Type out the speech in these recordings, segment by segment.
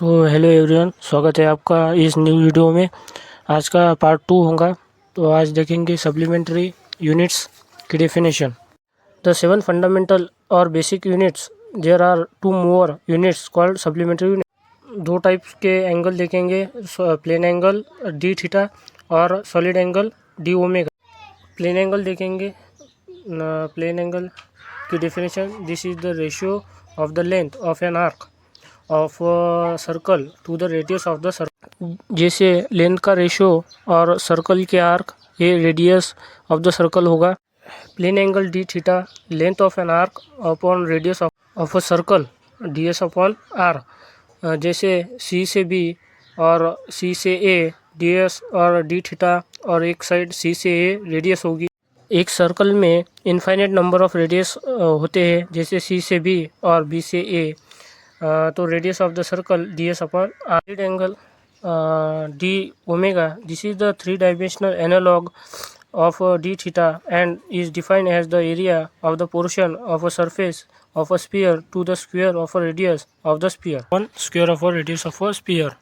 तो hello everyone, स्वागत है आपका इस न्यू वीडियो में। आज का पार्ट 2 होगा। तो आज देखेंगे सप्लीमेंट्री यूनिट्स की डेफिनेशन। द 7 फंडामेंटल और basic units, there are 2 more units called supplementary unit. 2 types के एंगल देखेंगे, प्लेन एंगल डी थीटा और solid angle D omega. Plane angle देखेंगे। प्लेन एंगल की definition, this is the ratio of the length of an arc of circle to the radius of the circle. जैसे length का ratio और circle के arc, ये radius of the circle होगा। Plane angle D theta, length of an arc upon radius of a circle D S upon R. जैसे C से B और C से ए डी एस और डी थीटा, और एक साइड सी से ए रेडियस होगी। एक सर्कल में इनफाइनेट नंबर ऑफ रेडियस होते हैं, जैसे सी से बी और बी से ए। तो radius of the circle D S upon R. Angle D omega, this is the 3 dimensional analogue of d theta and is defined as the area of the portion of a surface of a sphere to the square of a radius of the sphere. 1 square of a radius of a sphere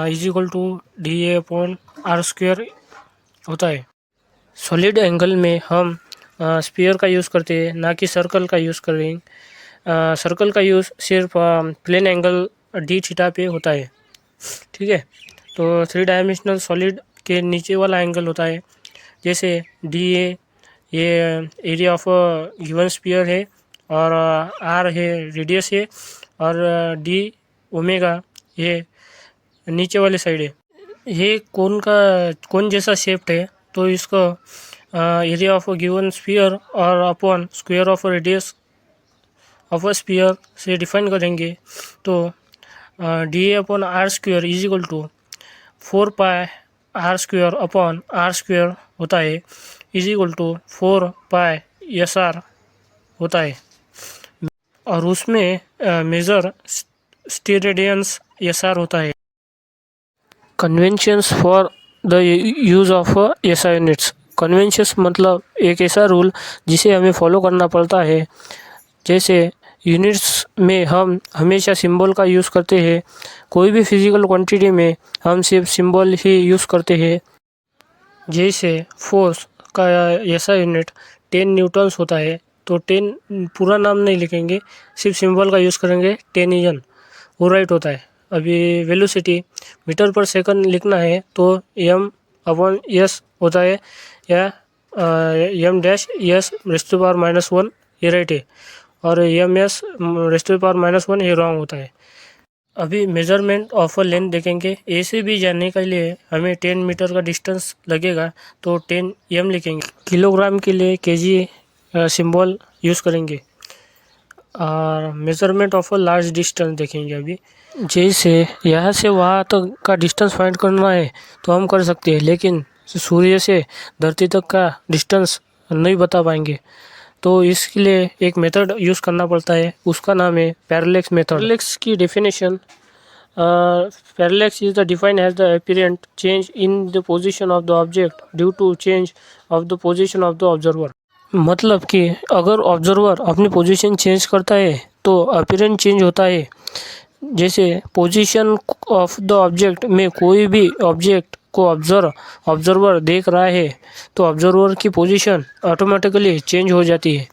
is equal to dA upon r square होता है। Solid angle में हम sphere का use करते हैं, ना कि circle का यूज़ करेंगे। सर्कल का यूज़ सिर्फ प्लेन एंगल डी थीटा पे होता है। ठीक है, तो 3 डायमेंशनल सॉलिड के नीचे वाला एंगल होता है। जैसे डी ए, ये एरिया ऑफ गिवन स्फीयर है, और आर है रेडियस है, और डी ओमेगा ये नीचे वाले साइड है। ये कोन जैसा शेप है, तो इसको एरिया ऑफ गिवन स्फीयर और upon square of radius of a sphere से डिफाइन करेंगे। तो D A upon R square is equal to 4 pi R square upon R square होता है, is equal to 4 pi S R होता है। और उसमें मेजर स्टेरेडियंस एस आर होता है। Conventions for the use of S I units. Conventions मतलब एक ऐसा रूल जिसे हमें फॉलो करना पड़ता है। जैसे यूनिट्स में हम हमेशा सिंबल का यूज़ करते हैं। कोई भी फिजिकल क्वांटिटी में हम सिर्फ सिंबल ही यूज़ करते हैं। जैसे फोर्स का ऐसा यूनिट 10 न्यूटन्स होता है, तो 10 पूरा नाम नहीं लिखेंगे, सिर्फ सिंबल का यूज़ करेंगे, 10 न्यूटन वो राइट होता है। अभी वेलोसिटी मीटर पर सेकंड लिखना है तो एम अपॉन एस होता है, या M dash S rest to power -1 ये राइट है, और M S rest to power -1 ये रॉन्ग होता है। अभी मेजरमेंट ऑफ अ लेंथ देखेंगे। ए से बी जाने के लिए हमें 10 मीटर का डिस्टेंस लगेगा, तो 10 एम लिखेंगे। किलोग्राम के लिए केजी सिंबल यूज़ करेंगे। और measurement of a large distance देखेंगे। अभी जैसे यहाँ से वहाँ तक का डिस्टेंस फाइंड करना है तो हम कर सकते हैं, लेकिन सूर्य से धरती तक का डिस्टेंस नहीं बता पाएंगे, तो इसके लिए एक मेथड यूज़ करना पड़ता है, उसका नाम है पैरेलैक्स मेथड। पैरेलैक्स की definition, parallax is the defined as the apparent change in the position of the object due to change of the position of the observer. मतलब कि अगर ऑब्जर्वर अपनी पोजीशन चेंज करता है तो अपीरेंट चेंज होता है। जैसे पोजीशन ऑफ द ऑब्जेक्ट में कोई भी ऑब्जेक्ट को ऑब्जर्वर देख रहा है, तो ऑब्जर्वर की पोजीशन ऑटोमेटिकली चेंज हो जाती है।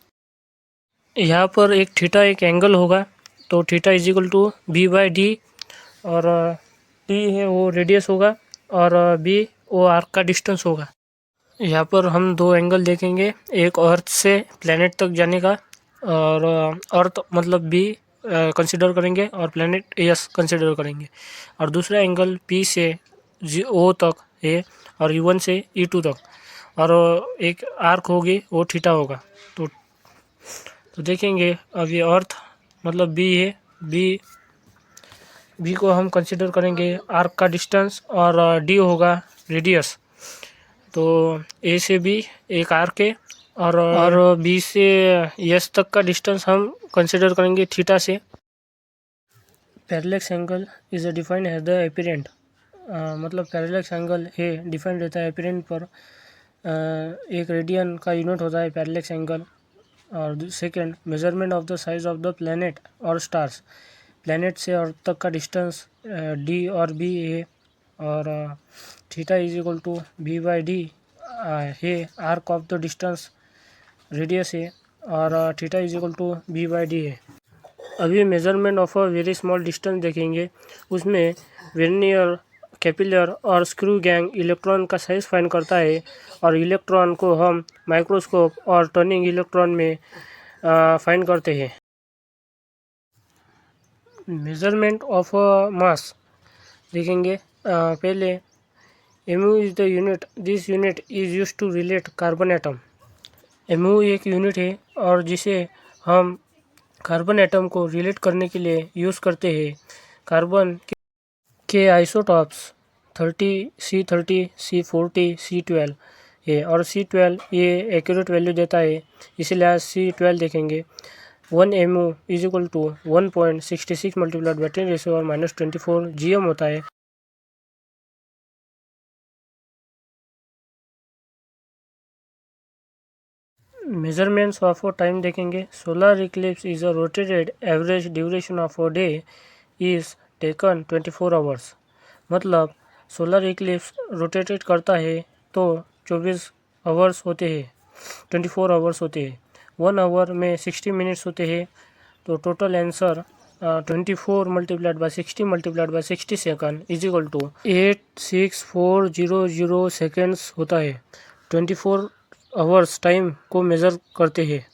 यहाँ पर एक थीटा एक एंगल होगा, तो theta is equal to B by D, और डी है वो रेडियस होगा, और बी वो आर्क का डिस्टेंस होगा। यहाँ पर हम 2 एंगल देखेंगे, एक अर्थ से प्लैनेट तक जाने का, और अर्थ मतलब बी कंसिडर करेंगे और प्लैनेट एस कंसिडर करेंगे, और दूसरा एंगल पी से ओ तक है, और U1 से E2 तक, और एक आर्क होगी वो थीटा होगा। तो देखेंगे अभी अर्थ मतलब बी है, बी को हम कंसिडर करेंगे आर्क का डिस्टेंस, और डी होगा रेडियस। तो ए से बी एक आर्क है, और बी से एस तक का डिस्टेंस हम कंसिडर करेंगे थीटा से। Parallax angle is defined as the apparent, मतलब पैरेलैक्स एंगल है डिफाइंड रहता है अपीरेंट पर। एक रेडियन का यूनिट होता है पैरेलैक्स एंगल। और second, measurement of the size of the planet और स्टार्स। प्लैनेट से अर्थ तक का डिस्टेंस डी और बी है, और theta is equal to B by D है। Arc of the distance radius है, और theta is equal to B by D है। अभी measurement of a very small distance देखेंगे। उसमें वर्नियर, कैपिलर और स्क्रू गैंग इलेक्ट्रॉन का साइज फाइंड करता है, और इलेक्ट्रॉन को हम माइक्रोस्कोप और टर्निंग इलेक्ट्रॉन में फाइंड करते हैं। मेजरमेंट ऑफ मास देखेंगे। पहले mu is the unit, this unit is use to relate carbon atom. mu एक यूनिट है और जिसे हम कार्बन एटम को रिलेट करने के लिए यूज़ करते हैं। कार्बन के आइसोटॉप्स 30, C30, C40, C12 है, और C12 ये एक्यूरेट वैल्यू देता है, इसीलिए आज C12 देखेंगे। 1 mu is equal to 1.66 multiplied by 10⁻⁻24 GM होता है। मेजरमेंट्स ऑफ अ टाइम देखेंगे। Solar eclipse is a rotated average duration of a day is taken 24 hours. मतलब सोलर इक्लिप्स रोटेटेड करता है तो 24 आवर्स होते हैं, 24 आवर्स होते हैं। 1 आवर में 60 मिनट्स होते हैं, तो total answer 24 multiplied by 60 multiplied by 60 second is equal to 86400 seconds होता है। 24 आवर्स टाइम को मेज़र करते हैं।